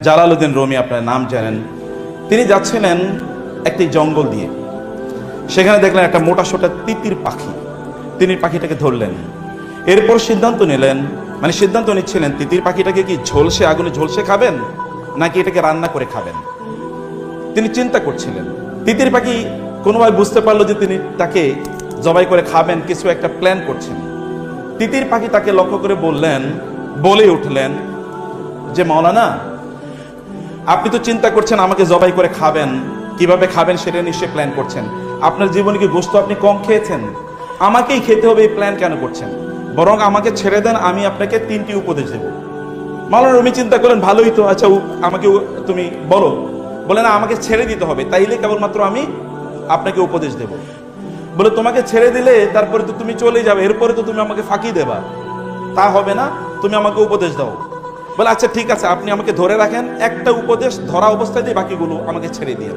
Jalaluddin Rumi, আপনার নাম জানেন। তিনি যাচ্ছিলেন একটি জঙ্গল দিয়ে, সেখানে দেখলেন একটা মোটা সোটা তিতির পাখি। তিনি পাখিটাকে ধরলেন, এরপর সিদ্ধান্ত নিলেন, মানে সিদ্ধান্ত নিচ্ছিলেন তিতির পাখিটাকে কি ঝলসে, আগুনে ঝলসে খাবেন নাকি এটাকে রান্না করে খাবেন। তিনি চিন্তা করছিলেন। তিতির পাখি কোনোভাবে বুঝতে পারলো যে তিনি তাকে জবাই করে খাবেন, কিছু একটা প্ল্যান করছেন। তিতির পাখি তাকে লক্ষ্য করে বলে উঠলেন যে মাওলানা, আপনি তো চিন্তা করছেন আমাকে জবাই করে খাবেন, কিভাবে খাবেন সেটা নিশ্চয়ই প্ল্যান করছেন। আপনার জীবনে কি গোশত আপনি কম খেয়েছেন? আমাকেই খেতে হবে এই প্ল্যান কেন করছেন? বরং আমাকে ছেড়ে দেন, আমি আপনাকে 3টি উপদেশ দেব। মাওলানা রুমি চিন্তা করলেন, ভালোই তো, আচ্ছা আমাকে তুমি বলো। বলে না, আমাকে ছেড়ে দিতে হবে, তাইলে কেবলমাত্র আমি আপনাকে উপদেশ দেব। বলে তোমাকে ছেড়ে দিলে তারপরে তো তুমি চলে যাবে, এরপরে তো তুমি আমাকে ফাঁকি দেবা, তা হবে না, তুমি আমাকে উপদেশ দাও। বলে আচ্ছা ঠিক আছে, আপনি আমাকে ধরে রাখেন, একটা উপদেশ ধরা অবস্থায় দিয়ে বাকিগুলো আমাকে ছেড়ে দিয়ে।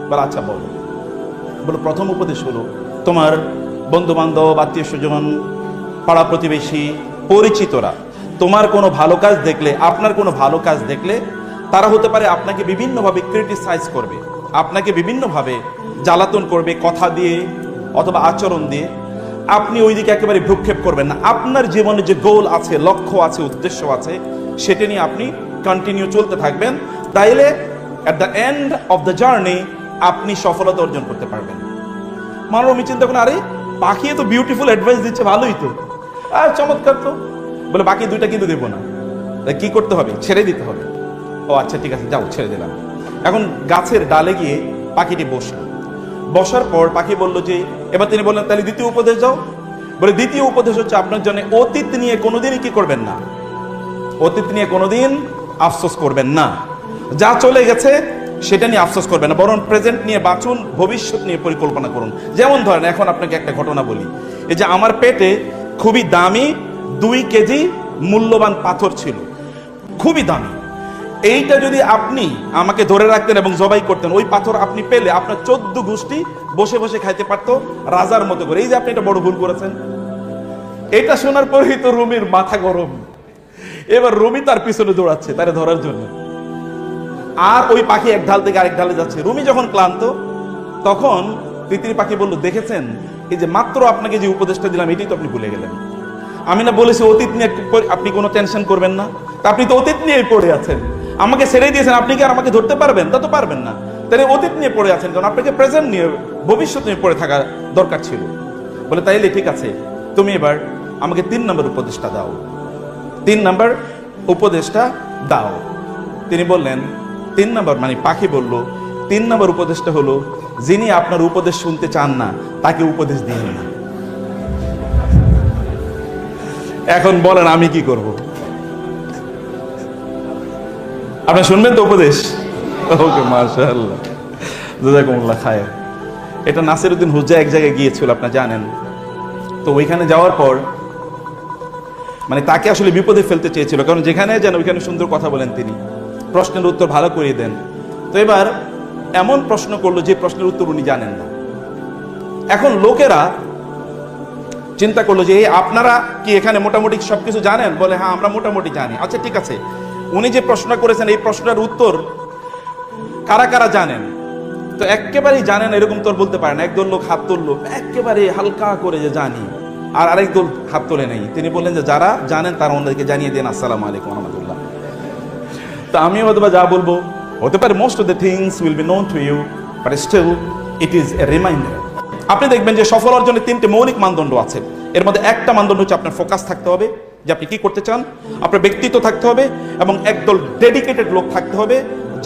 বলে আচ্ছা বলো। বলে প্রথম উপদেশ হলো, তোমার বন্ধু বান্ধব, আত্মীয় স্বজন, পাড়া প্রতিবেশী, পরিচিতরা তোমার কোনো ভালো কাজ দেখলে, আপনার কোনো ভালো কাজ দেখলে, তারা হতে পারে আপনাকে বিভিন্নভাবে ক্রিটিসাইজ করবে, আপনাকে বিভিন্নভাবে জ্বালাতন করবে, কথা দিয়ে অথবা আচরণ দিয়ে। আপনি ওই দিকে একেবারে ভ্রুক্ষেপ করবেন না। আপনার জীবনে যে গোল আছে, লক্ষ্য আছে, উদ্দেশ্য আছে, সেটা নিয়ে আপনি কন্টিনিউ চলতে থাকবেন। তাইলে at the end of the journey আপনি সফলতা অর্জন করতে পারবেন। আমি চিন্তা করেন, আরে পাখি তো বিউটিফুল অ্যাডভাইস দিচ্ছে, ভালোই তো, আর চমৎকার তো। বলে বাকি 2টা কিন্তু দেবো না, কি করতে হবে? ছেড়ে দিতে হবে। ও আচ্ছা ঠিক আছে, যাও ছেড়ে দিলাম। এখন গাছের ডালে গিয়ে পাখিটি বসলো। বসার পর পাখি বলল যে, এবার তিনি বললেন তাহলে দ্বিতীয় উপদেশ দাও। বলে দ্বিতীয় উপদেশ হচ্ছে, আপনার জন্য অতীত নিয়ে কোনোদিনই কি করবেন না, অতীত নিয়ে কোনোদিন আফসোস করবেন না। যা চলে গেছে সেটা নিয়ে আফসোস করবেন না, বরং প্রেজেন্ট নিয়ে বাঁচুন, ভবিষ্যৎ নিয়ে পরিকল্পনা করুন। যেমন ধরেন, এখন আপনাকে একটা ঘটনা বলি। এই যে আমার পেটে খুবই দামি 2 কেজি মূল্যবান পাথর ছিল, খুবই দামি। এইটা যদি আপনি আমাকে ধরে রাখতেন এবং জবাই করতেন, ওই পাথর আপনি পেলে আপনার 14 গোষ্ঠী বসে বসে খাইতে পারতো রাজার মতো করে। এই যে আপনি এটা বড় ভুল করেছেন। এটা শোনার পরেই তো রুমির মাথা গরম। এবার রুমি তার পিছনে দৌড়াচ্ছে তারে ধরার জন্য, আর ওই পাখি এক ঢাল থেকে আরেক ঢালে যাচ্ছে। রুমি যখন ক্লান্ত, তখন তিতির পাখি বলল, দেখেছেন এই যে মাত্র আপনাকে যে উপদেশটা দিলাম, এটাই তো আপনি ভুলে গেলেন। আমি না বলেছি অতীত নিয়ে আপনি কোনো টেনশন করবেন না? তা আপনি তো অতীত নিয়েই পড়ে আছেন, আমাকে ছেড়ে দিয়েছেন, আপনি কি আর আমাকে ধরতে পারবেন? তা তো পারবেন না। তাহলে অতীত নিয়ে পড়ে আছেন, কারণ আপনাকে প্রেজেন্ট নিয়ে, ভবিষ্যৎ নিয়ে পড়ে থাকা দরকার ছিল। বলে তাইলে ঠিক আছে, তুমি এবার আমাকে 3 নম্বর উপদেশটা দাও, 3 নম্বর উপদেশটা দাও। তিনি বললেন 3 নম্বর, মানে পাখি বলল 3 নম্বর উপদেশটা হলো, যিনি আপনার উপদেশ শুনতে চান না তাকে উপদেশ দিন না। এখন বলেন আমি কি করব? আপনি শুনবেন তো উপদেশ? ওকে, মাশাআল্লাহ, জাযাকুমুল্লাহ খায়র। এটা নাসিরউদ্দিন হুজ্জা এক জায়গায় গিয়েছিল, আপনারা জানেন তো। ওইখানে যাওয়ার পর মানে তাকে আসলে বিপদে ফেলতে চেয়েছিল, কারণ যেখানে যান ওইখানে সুন্দর কথা বলেন তিনি, প্রশ্নের উত্তর ভালো করে দেন। তো এবার এমন প্রশ্ন করলো যে প্রশ্নের উত্তর উনি জানেন না। এখন লোকেরা চিন্তা করলো যে আপনারা কি এখানে মোটামুটি সবকিছু জানেন? বলে হ্যাঁ, আমরা মোটামুটি জানি। আচ্ছা ঠিক আছে, উনি যে প্রশ্ন করেছেন এই প্রশ্নের উত্তর কারা কারা জানেন? তো একেবারেই জানেন এরকম তো বলতে পারেন। একদল লোক হাত তুললো একেবারে হালকা করে যে জানি, আর আরেক দল হাত তোলে নেই। তিনি বললেন যে যারা জানেন তারা ওনাদেরকে জানিয়ে দেন, আসসালামু আলাইকুম ওয়া রাহমাতুল্লাহ। তো আমি হয়তো যা বলবো হতে পারে most of the things will be known to you, but still it is a reminder. আপনি দেখবেন যে সফল অর্জনের 3টে মৌলিক মানদণ্ড আছে। এর মধ্যে একটা মানদণ্ড হচ্ছে আপনার ফোকাস থাকতে হবে, যে আপনি কি করতে চান, আপনার ব্যক্তিত্ব থাকতে হবে, এবং একদল ডেডিকেটেড লোক থাকতে হবে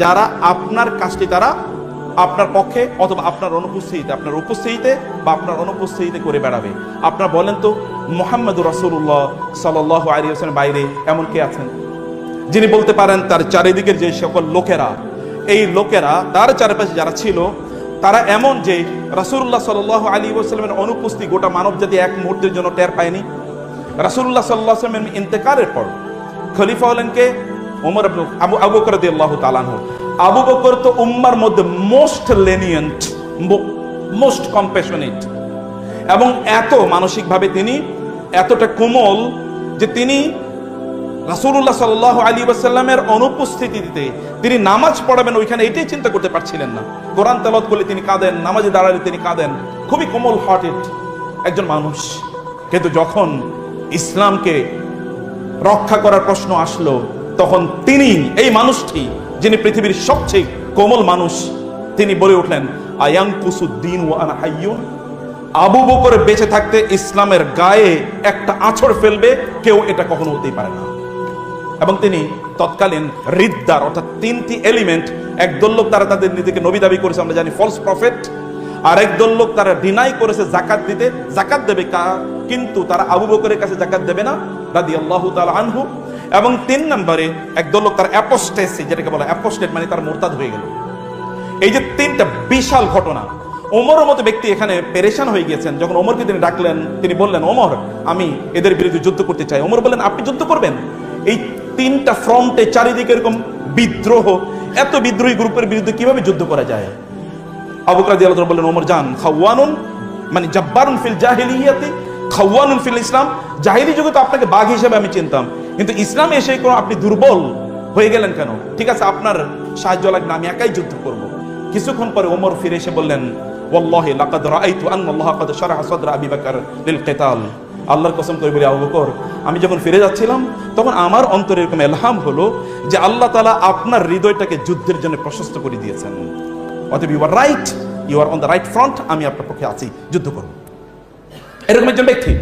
যারা আপনার কাজটি তারা আপনার পক্ষে অথবা আপনার উপস্থিতিতে বা আপনার অনুপস্থিতিতে করে বেড়াবে। আপনার বলেন তো, মুহাম্মদুর রাসূলুল্লাহ সাল্লাল্লাহু আলাইহি ওয়াসাল্লামের বাইরে এমন কে আছেন যিনি বলতে পারেন তার চারিদিকের যে সকল লোকেরা, এই লোকেরা তার চারপাশে যারা ছিল তারা এমন যে রাসূলুল্লাহ সাল্লাল্লাহু আলাইহি ওয়াসাল্লামের অনুপস্থিতি গোটা মানবজাতি এক মুহূর্তের জন্য টের পায়নি? রাসূলুল্লাহ সাল্লাল্লাহু আলাইহি ওয়াসাল্লামের ইন্তেকালের পর খলিফা হলেন কে? ওমর ইবনে আবু বকর রাদিয়াল্লাহু তাআলা আনহু। আবু বকর তো উম্মার মধ্যে মোস্ট লেনিয়েন্ট, মোস্ট কম্প্যাশনেট, এবং এত মানসিকভাবে তিনি এতটা কোমল যে তিনি রাসূলুল্লাহ সাল্লাল্লাহু আলাইহি ওয়াসাল্লামের অনুপস্থিতিতে তিনি নামাজ পড়াবেন ওইখানে, এটাই চিন্তা করতে পারছিলেন না। কোরআন তেলাওয়াত করলে তিনি কাঁদেন, নামাজে দাঁড়ালে তিনি কাঁদেন, খুবই কোমল হার্টেড একজন মানুষ। কিন্তু যখন ইসলামকে রক্ষা করার প্রশ্ন আসলো, তখন তিনি, এই মানুষটি যিনি পৃথিবীর সবচেয়ে কোমল মানুষ, তিনি বলে উঠলেন, আয়ানকুসুদ্দিন ওয়া আনা হাইয়ুন, আবু বকর বেঁচে থাকতে ইসলামের গায়ে একটা আঁচড় ফেলবে কেউ, এটা কখনো হতেই পারে না। এবং তিনি তৎকালীন রিদ্দার অর্থাৎ তিনটি এলিমেন্ট, একদল লোক তারা তাদের নিজেকে নবী দাবি করেছে, আমরা জানি ফলস প্রফেট, আর একদল লোক তারা ডিনাই করেছে জাকাত দিতে, জাকাত দেবে কিন্তু তারা আবু বকরের কাছে জাকাত দেবে না রাদিয়াল্লাহু তাআলা আনহু। এবং 3 নম্বরে একদল লোক তার অ্যাপোস্টেসি, যেটাকে বলা অ্যাপোস্টেট মানে তার মুরতাদ হয়ে গেল। এই যে 3টা বিশাল ঘটনা, ওমরের মতো ব্যক্তি এখানে পেরেশান হয়ে গিয়েছেন। যখন ওমরকে তিনি ডাকলেন, তিনি বললেন, ওমর আমি এদের বিরুদ্ধে যুদ্ধ করতে চাই। ওমর বললেন, আপনি যুদ্ধ করবেন? এই 3টা ফ্রন্টে চারিদিকে এরকম বিদ্রোহ, এত বিদ্রোহী গ্রুপের বিরুদ্ধে কিভাবে যুদ্ধ করা যায়? আবু বকর রাদিয়াল্লাহু তাআলা বললেন, ওমর যান, খাওয়ানুন মানে জাব্বারুন ফিল জাহিলিয়াতি খাওয়ানুন ফিল ইসলাম, জাহিলি যুগে তো আপনাকে বাঘ হিসেবে আমি চিনতাম, কিন্তু ইসলামে এসে কোনো আপনি দুর্বল হয়ে গেলেন কেন? ঠিক আছে, আপনার সাহায্য লাগবে না, আমি একাই যুদ্ধ করব। কিছুক্ষণ পরে ওমর ফিরে এসে বললেন, ওয়াল্লাহি লাকাদ রাআইতু আন্নাল্লাহা কাদ শারাহা সাদরা আবি বকর লিল কিতাল, আল্লাহর কসম করে বলি আবু বকর, আমি যখন ফিরে যাচ্ছিলাম তখন আমার অন্তরে এরকম ইলহাম হলো যে আল্লাহ তাআলা আপনার হৃদয়টাকে যুদ্ধের জন্য প্রশস্ত করে দিয়েছেন। অতএব you are right, you are on the right front, আমি আপনার পক্ষে আছি, যুদ্ধ করব। এরকম একজন ব্যক্তি।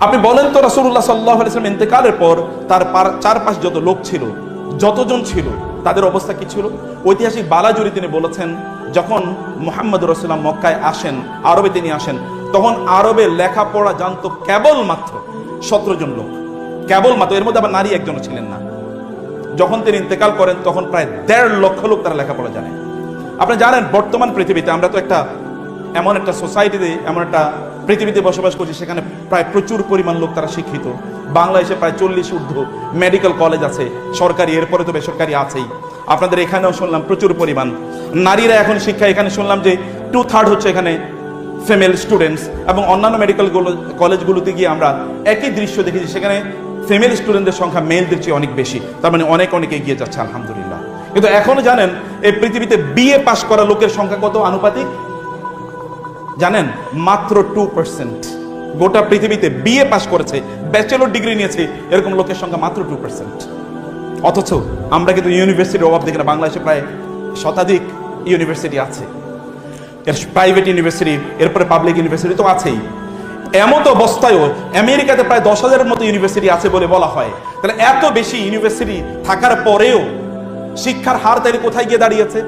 আপনি বলেন তো রাসূলুল্লাহ সাল্লাল্লাহু আলাইহি ওয়াসাল্লাম ইন্তেকালের পর তার চারপাশ যত লোক ছিল, যতজন ছিল, তাদের অবস্থা কি ছিল? ঐতিহাসিক বালাজুরি তিনি বলেছেন, যখন মুহাম্মদুর রাসূলুল্লাহ মক্কায় আসেন, আরবে তিনি আসেন, তখন আরবে লেখাপড়া জানতো কেবলমাত্র 17 জন লোক, কেবলমাত্র। এর মধ্যে আবার নারী একজনও ছিলেন না। যখন তিনি ইন্তেকাল করেন তখন প্রায় 1.5 লক্ষ লোক তারা লেখাপড়া জানে। আপনি জানেন বর্তমান পৃথিবীতে আমরা তো এমন একটা সোসাইটিতে, এমন একটা পৃথিবীতে বসবাস করছি, সেখানে প্রায় প্রচুর পরিমাণ লোক তারা শিক্ষিত। বাংলাদেশে প্রায় 40 ঊর্ধ্ব মেডিকেল কলেজ আছে, সরকারি, এরপরে তো বেসরকারি আছেই। আপনাদের এখানেও শুনলাম প্রচুর পরিমাণ নারীরা এখন শিক্ষা, এখানে শুনলাম যে 2/3 হচ্ছে এখানে ফিমেল স্টুডেন্টস, এবং অন্যান্য মেডিকেল কলেজগুলোতে গিয়ে আমরা একই দৃশ্য দেখেছি, সেখানে ফিমেল স্টুডেন্টদের সংখ্যা মেলদের চেয়ে অনেক বেশি। তার মানে অনেক এগিয়ে যাচ্ছে আলহামদুলিল্লাহ। কিন্তু এখনো জানেন এই পৃথিবীতে বিএ পাস করা লোকের সংখ্যা কত আনুপাতিক জানেন? মাত্র 2%। গোটা পৃথিবীতে বিএ পাস করেছে, ব্যাচেলর ডিগ্রি নিয়েছে, এরকম লোকের সংখ্যা মাত্র 2%। অথচ আমরা কিন্তু ইউনিভার্সিটির অভাব দেখি না। বাংলাদেশে প্রায় শতাধিক ইউনিভার্সিটি আছে, এর প্রাইভেট ইউনিভার্সিটি, এরপরে পাবলিক ইউনিভার্সিটি তো আছেই। এমত অবস্থায়ও আমেরিকাতে প্রায় 10,000-এর মতো ইউনিভার্সিটি আছে বলে বলা হয়। তাহলে এত বেশি ইউনিভার্সিটি থাকার পরেও শিক্ষার হার তাইলে কোথায় গিয়ে দাঁড়িয়েছে?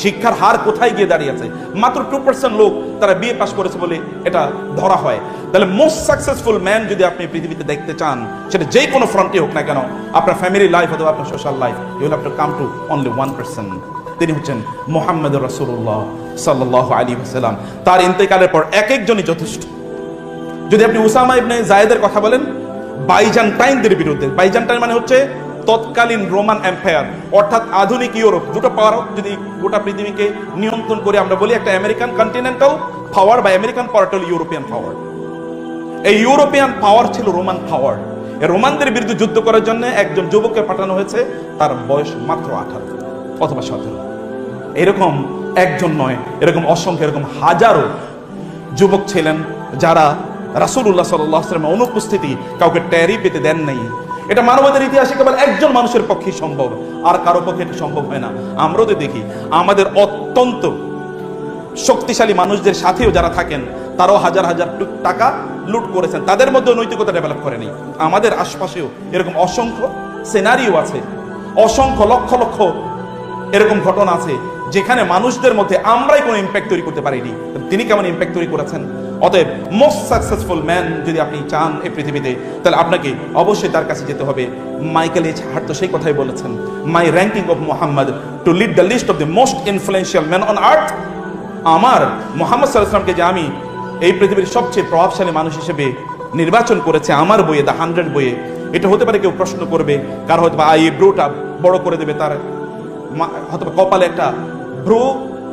শিক্ষার হার কোথায় গিয়ে দাঁড়িয়েছে? মাত্র 2% লোক তারা বিএ পাস করেছে বলে এটা ধরা হয়। তাহলে মোস্ট সাকসেসফুল ম্যান যদি আপনি পৃথিবীতে দেখতে চান, সেটা যে কোনো ফ্রন্টে হোক না কেন, আপনার ফ্যামিলি লাইফ অথবা আপনার social life, you will have to come to only 1%। তিনি হচ্ছেন মুহাম্মদুর রাসূলুল্লাহ সাল্লাল্লাহু আলাইহি ওয়াসাল্লাম। তার ইন্তেকালের পর এক একজনই যথেষ্ট। যদি আপনি উসামা ইবনে যায়েদের কথা বলেন, বাইজান্টাইনদের বিরুদ্ধে, বাইজান্টাইন মানে হচ্ছে তৎকালীন রোমান এম্পায়ার, অর্থাৎ আধুনিক ইউরোপ, দুটো পাওয়ার যদি গোটা পৃথিবীকে নিয়ন্ত্রণ করে আমরা বলি, একটা আমেরিকান কন্টিনেন্টাল পাওয়ার বা আমেরিকান পাওয়ার হলো ইউরোপিয়ান পাওয়ার। এই ইউরোপিয়ান পাওয়ার ছিল রোমান পাওয়ার। এই রোমানদের বিরুদ্ধে যুদ্ধ করার জন্য একজন যুবককে পাঠানো হয়েছে, তার বয়স মাত্র 18 অথবা 17। এরকম একজন নয়, এরকম অসংখ্য, এরকম হাজারো যুবক ছিলেন যারা রাসূলুল্লাহ সাল্লাল্লাহু আলাইহি ওয়াসাল্লামের অনুপস্থিতি কাউকে টেরই পেতে দেন নাই। এটা মানবতার ইতিহাসে কেবল একজন মানুষের পক্ষেই সম্ভব, আর কারো পক্ষে এটা সম্ভব হয় না। আমরাও তো দেখি আমাদের অত্যন্ত শক্তিশালী মানুষদের সাথেও যারা থাকেন, তারাও হাজার হাজার টাকা লুট করেছেন, তাদের মধ্যে নৈতিকতা ডেভেলপ করেনি। আমাদের আশপাশেও এরকম অসংখ্য সিনারিও আছে, অসংখ্য লক্ষ লক্ষ এরকম ঘটনা আছে যেখানে মানুষদের মধ্যে আমরাই কোনো ইম্প্যাক্ট তৈরি করতে পারিনি, তিনি কেমন ইম্প্যাক্ট তৈরি করেছেন। অতএব মোস্ট সাকসেসফুল ম্যান যদি আপনি চান এই পৃথিবীতে, তাহলে আপনাকে অবশ্যই তার কাছে যেতে হবে। মাইকেল এইচ হার্ট তো সেই কথাই বলেছেন, my ranking of Muhammad to lead the list of the most influential man on earth. আমার মুহাম্মদ সাল্লাল্লাহু আলাইহি ওয়াসাল্লামকে যে আমি এই পৃথিবীর সবচেয়ে প্রভাবশালী মানুষ হিসেবে নির্বাচন করেছে আমার বইয়ে, দ্য 100 বইয়ে, এটা হতে পারে কেউ প্রশ্ন করবে, কার হয়তো বা আইব্রোটা বড় করে দেবে, তার হয়তো কপালে একটা ভ্রু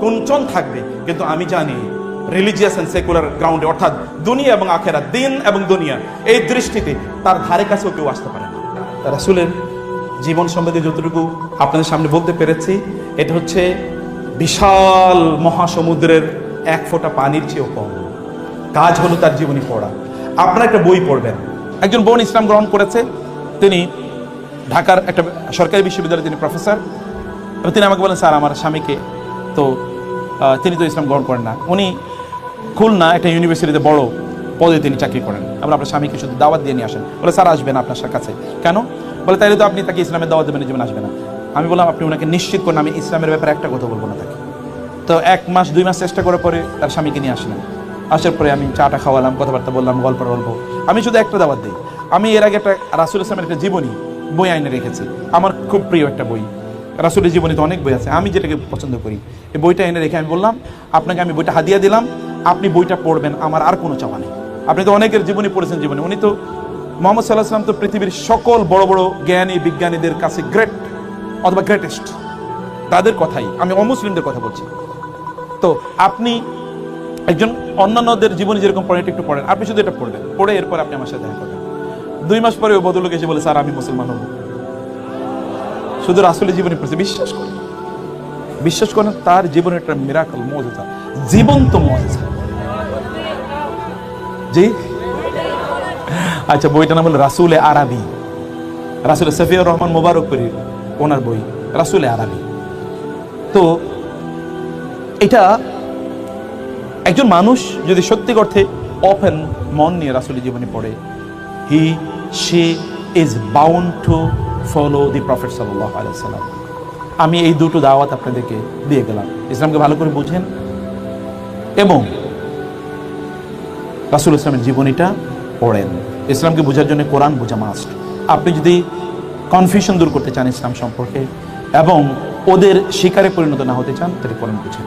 কুঞ্চন থাকবে, কিন্তু আমি জানি রিলিজিয়াস এন্ড সেকুলার গ্রাউন্ডে, অর্থাৎ দুনিয়া এবং আখেরাত, দিন এবং দুনিয়া, এই দৃষ্টিতে তার ধারে কাছেও কেউ আসতে পারে না। রাসূলের জীবন সম্বন্ধে যতটুকু আপনাদের সামনে বলতে পেরেছি, এটা হচ্ছে বিশাল মহাসমুদ্রের এক ফোঁটা পানির চেয়েও কম। কাজ হলো তার জীবনী পড়া। আপনারা একটা বই পড়বেন। একজন বোন ইসলাম গ্রহণ করেছে, তিনি ঢাকার একটা সরকারি বিশ্ববিদ্যালয়ে তিনি প্রফেসর। তিনি আমাকে বলেন, স্যার আমার স্বামীকে তো তিনি তো ইসলাম গ্রহণ করেন না, উনি খুলনা একটা ইউনিভার্সিটিতে বড় পদে তিনি চাকরি করেন, আমরা আপনার স্বামীকে শুধু দাওয়াত দিয়ে নিয়ে আসেন। বলে, স্যার আসবেন আপনার কাছে কেন? বলে, তাইলে তো আপনি তাকে ইসলামের দাওয়াত দেবেন, জীবন আসবে না। আমি বললাম, আপনি ওনাকে নিশ্চিত করেন আমি ইসলামের ব্যাপারে একটা কথা বলবো না তাকে। তো 1 মাস 2 মাস চেষ্টা করার পরে তার স্বামীকে নিয়ে আসলেন। আসার পরে আমি চাটা খাওয়ালাম, কথাবার্তা বললাম, গল্প। আমি শুধু একটা দাওয়াত দিই। আমি এর আগে একটা রাসূল ইসলামের একটা জীবনী বই আইনে রেখেছি, আমার খুব প্রিয় একটা বই। রাসূলের জীবনীতে অনেক বই আছে, আমি যেটাকে পছন্দ করি এই বইটা এনে রেখে আমি বললাম, আপনাকে আমি বইটা হাদিয়া দিলাম, আপনি বইটা পড়বেন, আমার আর কোনো চাওয়া নেই। আপনি তো অনেকের জীবনী পড়েছেন, জীবনী উনি তো মুহাম্মদ সাল্লাল্লাহু আলাইহি ওয়াসাল্লাম তো পৃথিবীর সকল বড় বড় জ্ঞানী বিজ্ঞানীদের কাছে গ্রেট অথবা গ্রেটেস্ট, তাদের কথাই, আমি অমুসলিমদের কথা বলছি। তো আপনি একজন অন্যান্যদের জীবনী যেরকম পড়েন একটু পড়েন, আপনি শুধু এটা পড়বেন, পড়ে এরপর আপনি আমার সাথে দেখা করবেন। 2 মাস পরে ওই ভদ্রলোক এসে বলে, স্যার আমি মুসলমান হব, শুধু রাসূলের জীবনী পড়ছে। বিশ্বাস করেন তার জীবনে একটা মিরাকল, মুজিজা, জীবন্ত মুজিজা। জি আচ্ছা, বইটার নাম হলো রাসূলে আরাবী, রাসূল সফিউর রহমান মুবারকপুরী ওনার বই রাসূলে আরাবী। তো এটা একজন মানুষ যদি সত্যি অর্থে ওপেন মন নিয়ে রাসূলের জীবনী পড়ে, she is bound to follow the Prophet sallallahu alaihi wasallam। আমি এই দুটো দাওয়াত আপনাদেরকে দিয়ে গেলাম, ইসলামকে ভালো করে বুঝেন এবং রাসূল ইসলামের জীবনীটা পড়েন। ইসলামকে বোঝার জন্য কোরআন বোঝা মাস্ট। আপনি যদি কনফিউশন দূর করতে চান ইসলাম সম্পর্কে এবং ওদের শিকারে পরিণত না হতে চান, তাহলে কোরআন বুঝেন।